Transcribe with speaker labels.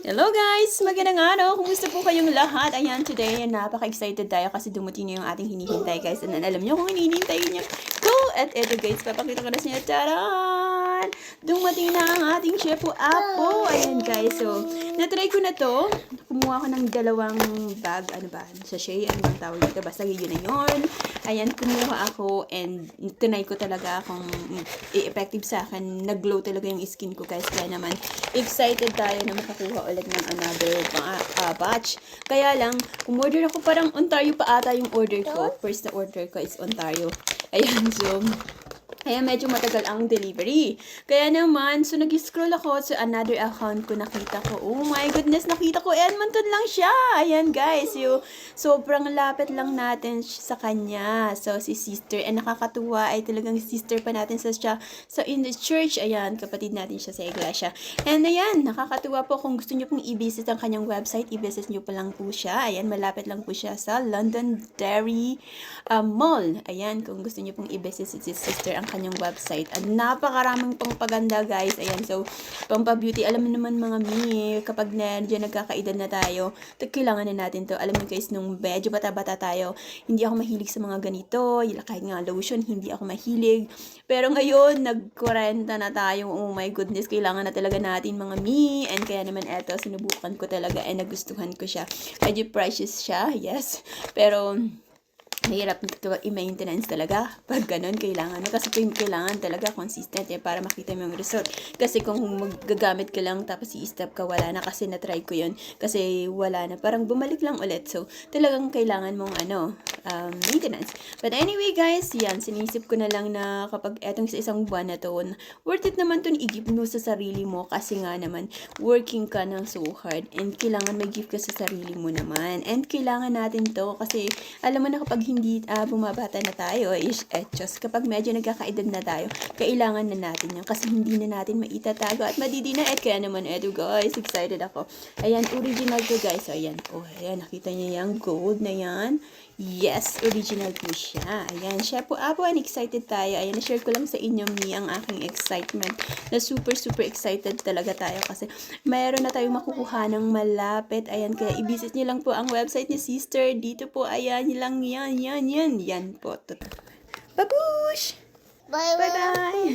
Speaker 1: Hello guys! Magandang araw! Kumusta po kayong lahat? Ayan, today, napaka-excited tayo kasi dumating na yung ating hinihintay guys. And alam nyo kung hinihintay niyo ko. At eto guys, papakita ko na sa inyo. Taran! Dumating na ang ating Shepu Apo. Ayan guys, so, natry ko na to. Kumuha ko ng dalawang bag, sachet, ano bang tawag dito? Basta yun na yun. Ayan, kumuha ako and tinay ko talaga kung effective sa akin. Nag-glow talaga yung skin ko guys. Kaya naman, excited tayo na makakuha ulit ng another batch. Kaya lang, umorder ako parang Ontario pa ata yung order ko. First na order ko is Ontario. Ayan, so, kaya medyo matagal ang delivery. Kaya naman, so nag-scroll ako sa another account ko, nakita ko, oh my goodness, nakita ko, Edmonton lang siya. Ayan guys, yung sobrang lapit lang natin sa kanya. So si sister, and nakakatuwa ay talagang sister pa natin sa in the church. Ayan, kapatid natin siya sa iglesia. And ayan, nakakatuwa po kung gusto niyo pong i-visit ang kanyang website, i-visit niyo pa lang po siya. Ayan, malapit lang po siya sa Londonderry Mall. Ayan, kung gusto niyo pong i-visit si sister ang kanyang website. At napakaraming pang paganda guys. Ayan, so pampa-beauty. Alam mo naman mga mi, kapag nandiyan nagkakaedad na tayo, kailangan na natin to. Alam mo guys, nung medyo bata-bata tayo, hindi ako mahilig sa mga ganito. Kahit nga lotion, hindi ako mahilig. Pero ngayon, nag-40 na tayo. Oh my goodness, kailangan na talaga natin mga mi. And kaya naman eto, sinubukan ko talaga and nagustuhan ko siya. Medyo precious siya, yes. Pero mahirap nito i-maintenance talaga. Pag ganun, kailangan mo. Kasi kailangan talaga consistent para makita mo yung result. Kasi kung magagamit ka lang tapos i-stop ka, wala na. Kasi na-try ko yun. Kasi wala na. Parang bumalik lang ulit. So, talagang kailangan mong maintenance. But anyway guys, yan. Sinisip ko na lang na kapag etong sa isang buwan na to, worth it naman to i-give mo sa sarili mo. Kasi nga naman, working ka ng so hard. And kailangan may give ka sa sarili mo naman. And kailangan natin to kasi alam mo na kapag hindi bumabata na tayo, just kapag medyo nagkakaedad na tayo, kailangan na natin yan kasi hindi na natin maitatago at madidinaet. Kaya naman eto guys, excited ako. Ayan, original to guys. So, ayan. Oh, ayan, nakita niyo yung gold na yan. Yes, original po siya. Ayan, Shepu Apo, excited tayo. Ayan, na-share ko lang sa inyo ang aking excitement. Na super excited talaga tayo kasi mayroon na tayong makukuha ng malapit. Ayan, kaya i-visit niyo lang po ang website ni sister. Dito po, ayan, lang yan po. Babush! Bye-bye!